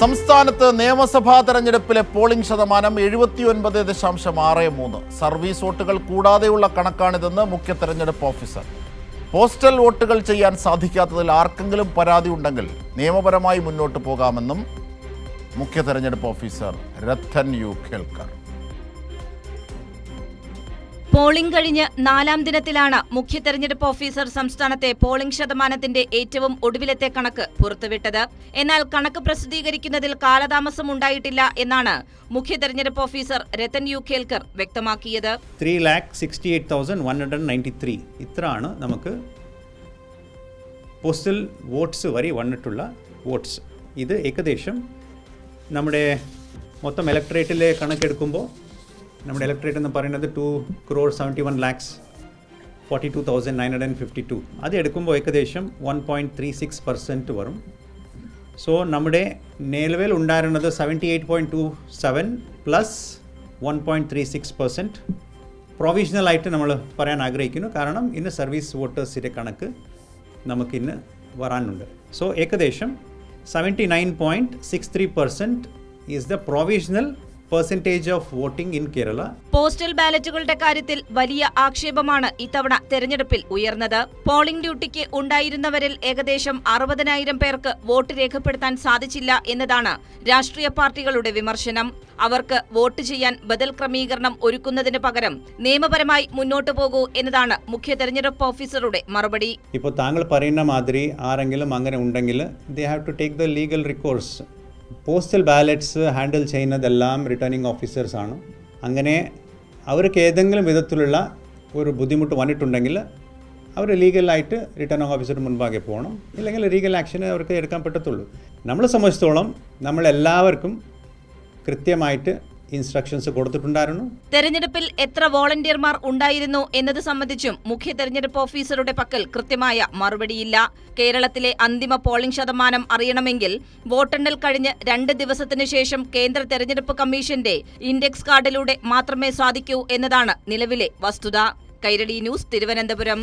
സംസ്ഥാനത്ത് നിയമസഭാ തെരഞ്ഞെടുപ്പിലെ പോളിംഗ് ശതമാനം 79.63. സർവീസ് വോട്ടുകൾ കൂടാതെയുള്ള കണക്കാണിതെന്ന് മുഖ്യ തെരഞ്ഞെടുപ്പ് ഓഫീസർ. പോസ്റ്റൽ വോട്ടുകൾ ചെയ്യാൻ സാധിക്കാത്തതിൽ ആർക്കെങ്കിലും പരാതി ഉണ്ടെങ്കിൽ നിയമപരമായി മുന്നോട്ട് പോകാമെന്നും മുഖ്യ തെരഞ്ഞെടുപ്പ് officer Rathan U Kelkar. Polling കഴിഞ്ഞ് 4ാം ദിനത്തിലാണ് മുഖ്യ തെരഞ്ഞെടുപ്പ് ഓഫീസർ സംസ്ഥാനത്തെ പോളിംഗ് ശതമാനത്തിന്റെ ഏറ്റവും ഒടുവിലത്തെ കണക്ക് പുറത്തുവിട്ടത്. എന്നാൽ കണക്ക് പ്രസിദ്ധീകരിക്കുന്നതിൽ കാലതാമസം ഉണ്ടായിട്ടില്ല എന്നാണ് മുഖ്യ തെരഞ്ഞെടുപ്പ് ഓഫീസർ രത്തൻ യു ഖേൽക്കർ വ്യക്തമാക്കിയത്. 3,68,193 ഇത്രയാണ് നമുക്ക് പോസ്റ്റൽ വോട്ട്സ് വരെ വന്നിട്ടുള്ള വോട്ട്സ്. ഇത് ഏകദേശം നമ്മുടെ മൊത്തം ഇലക്ട്രേറ്റിലെ കണക്കെടുക്കുമ്പോൾ നമ്മുടെ ഇലക്ട്രേറ്റ് എന്ന് പറയുന്നത് 2,71,42,952 അത് എടുക്കുമ്പോൾ ഏകദേശം 1.36% വരും. സോ നമ്മുടെ നിലവിൽ ഉണ്ടായിരുന്നത് 78.27 പ്ലസ് 1.36%. പ്രൊവിഷണലായിട്ട് നമ്മൾ പറയാൻ ആഗ്രഹിക്കുന്നു, കാരണം ഇന്ന് സർവീസ് വോട്ടേഴ്സിൻ്റെ കണക്ക് നമുക്കിന്ന് വരാനുണ്ട്. സോ ഏകദേശം 79.63% is the provisional percentage of voting in Kerala. Postal ബാലറ്റുകളുടെ കാര്യത്തിൽ വലിയ ആക്ഷേപമാണ് ഇത്തവണ തെരഞ്ഞെടുപ്പിൽ ഉയർന്നത്. പോളിംഗ് ഡ്യൂട്ടിക്ക് ഉണ്ടായിരുന്നവരിൽ ഏകദേശം 60,000 പേർക്ക് വോട്ട് രേഖപ്പെടുത്താൻ സാധിച്ചില്ല എന്നതാണ് രാഷ്ട്രീയ പാർട്ടികളുടെ വിമർശനം. അവർക്ക് വോട്ട് ചെയ്യാൻ ബദൽ ക്രമീകരണം ഒരുക്കുന്നതിന് പകരം നിയമപരമായി മുന്നോട്ടു പോകൂ എന്നതാണ് മുഖ്യ തെരഞ്ഞെടുപ്പ് ഓഫീസറുടെ മറുപടി. ഇപ്പോൾ താങ്കൾ പറയുന്ന മാതിരി ആരെങ്കിലും അങ്ങനെ ഉണ്ടെങ്കിൽ they have to take the legal recourse. Postal ballots handle ചെയ്യുന്നതെല്ലാം റിട്ടേണിംഗ് ഓഫീസേഴ്സാണ്. അങ്ങനെ അവർക്ക് ഏതെങ്കിലും വിധത്തിലുള്ള ഒരു ബുദ്ധിമുട്ട് വന്നിട്ടുണ്ടെങ്കിൽ അവർ ലീഗലായിട്ട് റിട്ടേണിംഗ് ഓഫീസറുടെ മുൻപാകെ പോകണം, ഇല്ലെങ്കിൽ ലീഗൽ ആക്ഷൻ അവർക്ക് എടുക്കാൻ പറ്റത്തുള്ളൂ. നമ്മളെ സംബന്ധിച്ചിടത്തോളം നമ്മളെല്ലാവർക്കും കൃത്യമായിട്ട് ഇൻസ്ട്രക്ഷൻസ് കൊടുത്തിട്ടുണ്ടായിരുന്നു. തെരഞ്ഞെടുപ്പിൽ എത്ര വോളണ്ടിയർമാർ ഉണ്ടായിരുന്നു എന്നത് സംബന്ധിച്ചും മുഖ്യ തെരഞ്ഞെടുപ്പ് ഓഫീസറുടെ പക്കൽ കൃത്യമായ മറുപടിയില്ല. കേരളത്തിലെ അന്തിമ പോളിംഗ് ശതമാനം അറിയണമെങ്കിൽ വോട്ടെണ്ണൽ കഴിഞ്ഞ് 2 ദിവസത്തിനു ശേഷം കേന്ദ്ര തെരഞ്ഞെടുപ്പ് കമ്മീഷന്റെ ഇൻഡെക്സ് കാർഡിലൂടെ മാത്രമേ സാധിക്കൂ എന്നതാണ് നിലവിലെ വസ്തുത. കൈരളി ന്യൂസ്, തിരുവനന്തപുരം.